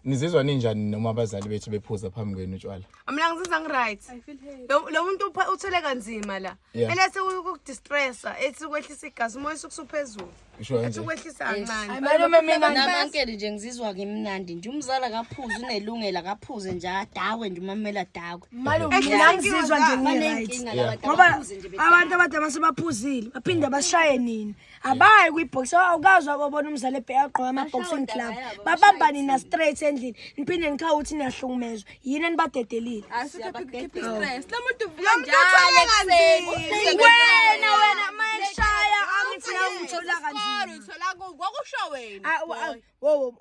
Nizizwa ninjani noma abazali bethu bephuza phambi kwenu utshwala? Mina ngizizwa ngi-right. Lo muntu uthole kanzima la. Elase ukudistressa, ethi ukwehlisa igazi, umoya usuphezulu. Ethi ukwehlisa kancane. Malume mina nabankele nje ngizizwa ngimnandi nje umzala kaphuza unelungela kaphuze nje adakwe nje umamela adakwe. Malume mina ngizizwa nje ngi-right. Ngoba abantu abadala sebaphuzile baphinde bashaye nini. Abayi kwibox awukazwa babona umzali ebheka agqoka ama-boxing glove. Babamba nina straight endlini. Niphinde nikha ukuthi niyahlukumezwa. Yini enibadedelile? Keep stress. Lo muntu uvula njalo ekuseni. Wena mayeshaya angifuna ukuthola kanzima. Uthola kwakusho wena. Wo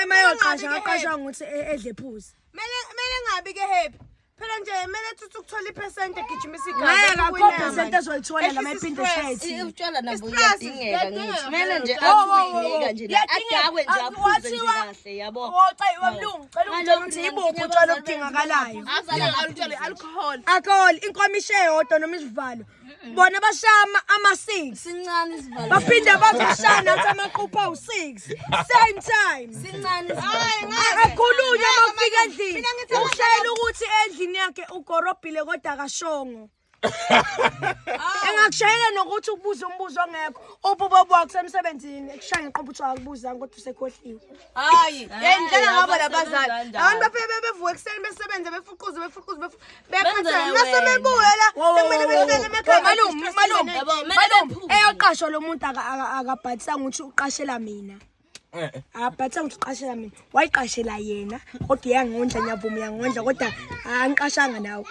mayoqasha aqasha ngokuthi edle phuzi. Mele ngabi ke happy. Phela nje mele thuthi ukuthola iphesenti egijimisa igazi. Akho percent ezoyithola lama iphinde shade. Utshwala nabo uyadingeka ngithi. Mele nje akuyinika nje adakwe nje aphuze nje kahle yabo. Wamlungu cela ungitshela ukuthi yibuphi utshwala obudingakalayo. Utshwala alcohol. Alcohol inkomishe eyodwa noma isivalo. Bona bashama ama-6 sincane isivalo. Baphinde bazoshana athi amaqupha awu-6 same time. Sincane akhulunywa mafika endlini. Ushayela ukuthi endlini yakhe ugorobhile kodwa akashongo. Engakushayela nokuthi ukubuza umbuzo ongekho. Ubaba wakho semsebenzini ekushaya ngeqopha uthi akubuzanga kodwa usekhohliwe. Hayi, yendlela ngabo labazali. Abantu bafike bevuka ekseni besebenze befuquze bephatha nasebebuya la sekumele befike emakhaya. Malume eyoqashwa lo muntu akabhathanga ukuthi uqashela mina. Akabhathanga ukuthi uqashela mina. Wayiqashela yena kodwa yangondla nyavuma yangondla kodwa angiqashanga nawe.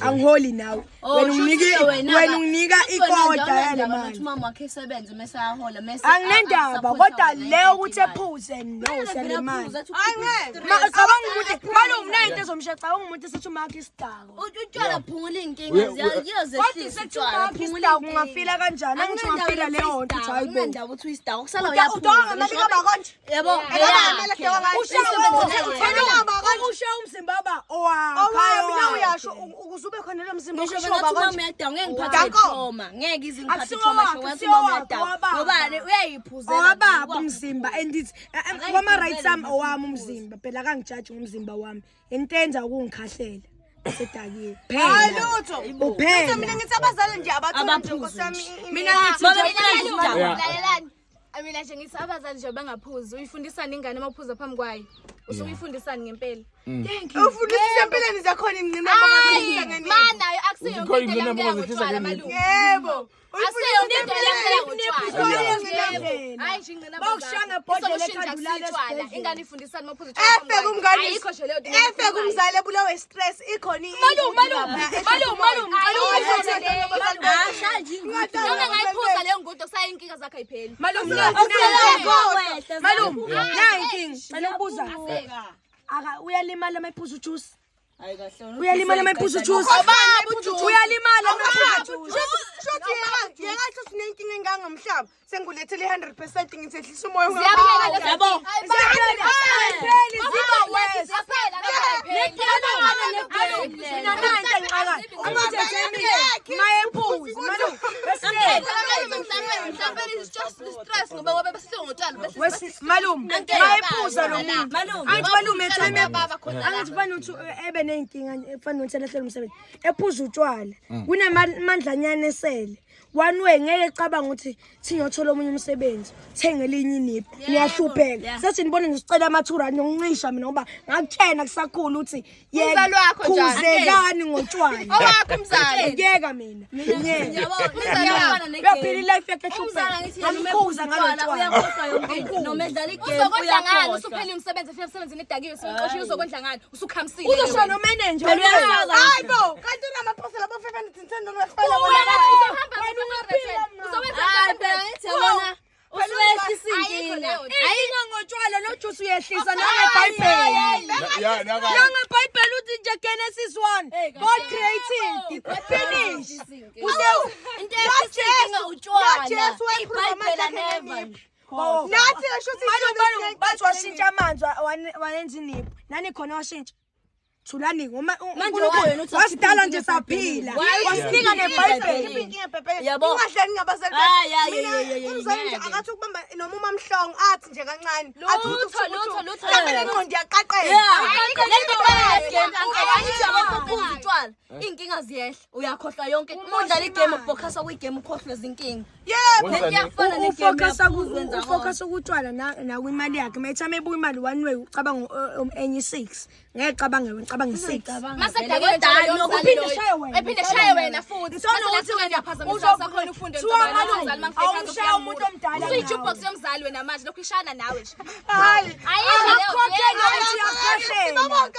Angiholi nawe. Wena unginika ikoda yale mali. Umama wakhe esebenza mase ayahola mase. Anginendaba kodwa leyo ukuthi ephuze no sele mali. Cabanga ukuthi malume nento ezomshiya cabanga umuntu esithi umakhe isidako. Utshwala phungula inkinga ziyazehlisa utshwala phungula inkinga ungafila kanjani angithi ungafila leyo nto uthi hayibo indaba uthi isidako kusala uyaphula. Yabo usho umzimba baba mina uyasho ukuzube khona lo mzimba usho baba ngeke ngiphathe trauma ngeke izingiphathe trauma sho wathi mama yadawa ngoba uyayiphuzela wababa umzimba andithi kwama right sam owami umzimba phela kangijaji ngomzimba wami intenza ukungikhahlela sedakiwe lutho uphela mina ngithi abazali nje abathonje nkosami mina ngithi lalelani mina nje ngithi abazali nje bangaphuzi uyifundisana ingane amaphuza phambi kwayo usukuyifundisana ngempela thank you ufundisa empeleni zakhona ingqina abangazisa ngene manayo akusiyo into yami yebo asiyo into yami hayi nje ingqina bawushanga bhodlela ekhandulala utshwala ingane ifundisana amaphuza efeke umngane efeke umzali ebulawe stress ikhona noma ngayiphuza leyo ngudo kusayinkinga zakhe ayipheli malume nankinga cela ubuza uyalimala amaphuzu juice hayi kahle uyalimala amaphuzu juice uyalimala amaphuzu juice shothi yekahle sinenkinga engangamhlaba sengulethele 100% ngisehlisa umoya yabo malume mayephuza lo muntu angithi malume angithi fana uthi ebe nenkinga fana uthi lahlele umsebenzi ephuza utshwala kunamandlanyana esele one way ngeke ecabanga ukuthi thingiyothola omunye umsebenzi thengelinye inipho ngiyahlupheka sethi nibone ngisicela amathura ngiyokuncisha mina ngoba ngakuthena kusakhulu ukuthi yeka khuzekani ngotshwala owakho umzali ngiyeka mina yabo umzali yaphila life yakhe ehlupheka ngikhuza ngalotshwala uyakhohlwa yonke noma edlala igame uzokwenza ngani usuphela umsebenzi efika emsebenzini edakiwe siqoshile uzokwenza ngani usukhamsile uzosho no manager hayibo kanti unamaphosela abo 510 ngiyafala ayingangotshwala nojuice uyehlisa nangebhayibheli nangebhayibheli uthi nje Genesis 1 God created finish nathi esho ukuthi bathi washintsha amanzi wanenza inipho nani khona washintsha thulani Manje uNkulunkulu wasidala nje saphila wasinika neBhayibheli yabo ungahlali ngabazali umzali nje akathi ukubamba noma umamhlongo athi nje kancane athi lutho kamele ingqondo yaqaqela uphuza utshwala inkinga ziyehla uyakhohlwa yonke udlala igame ufocus kwigame ukhohlwe izinkinga ngiyafana negame ufocus ukutshwala na kwimali yakhe mayithama ebuya imali one way ucabanga enye 6 ngeke cabange wena cabanga 6 ephinde shaye wena futhi mase wena uyaphazamisa sakhona ufunde umzali mangifika umuntu omdala usuyijukebox yomzali wena manje lokhu ishana nawe nje hayi ayikho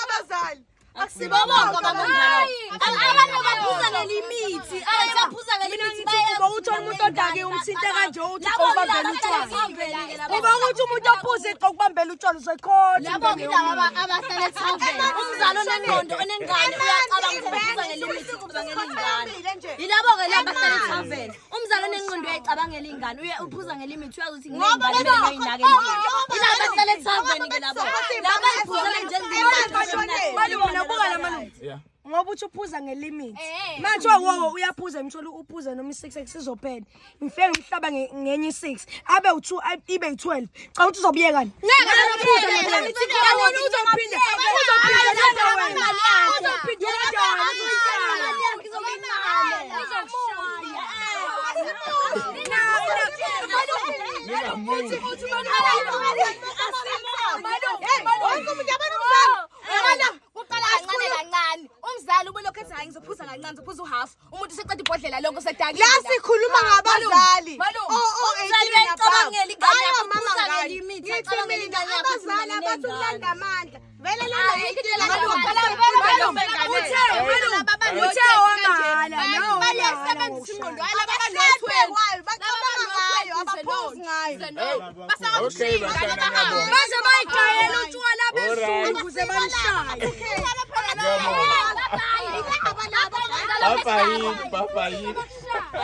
abazali akusibabonke abangani abantu baphuza ngelimithi ayaphuza ngelimithi uba uthola umuntu odake umthinte kanje uthi ukubambela utshwala uba uthi umuntu ophuza ukubambela utshwala uzoyikhona labo ngilabo abahlala ethaveni umzali onengqondo onengane uyacabanga ukuphuza ngelimithi ucabangela ingane yilabo ke labo abahlala ethaveni umzali onengqondo uyayicabangela ingane uphuza ngelimithi uyazi ukuthi ngingane bayinake yilabo abahlala ethaveni ke labo labo ayiphuza njengengane buka la manje ngoba uthi uphuza ngelimit manje wowo uyaphuza imthola uphuza noma i6 sizophela ngifeke ngihlaba ngenye 6 abe u2 ibe u12 cha uthi uzobuyekani umzali ubelokhu ethi hayi ngizophuza kancane ngizophuza uhalf umuntu useqeda ibhodlela lonke sekudakile la sikhuluma ngabazali umzali uyacabangela ingane yakho uphuza ngelimithi acabangela ingane yakho abazali abathi ukulanda amandla vele baze bayigayela utshwala bezulu ukuze bamshaye Bye bye.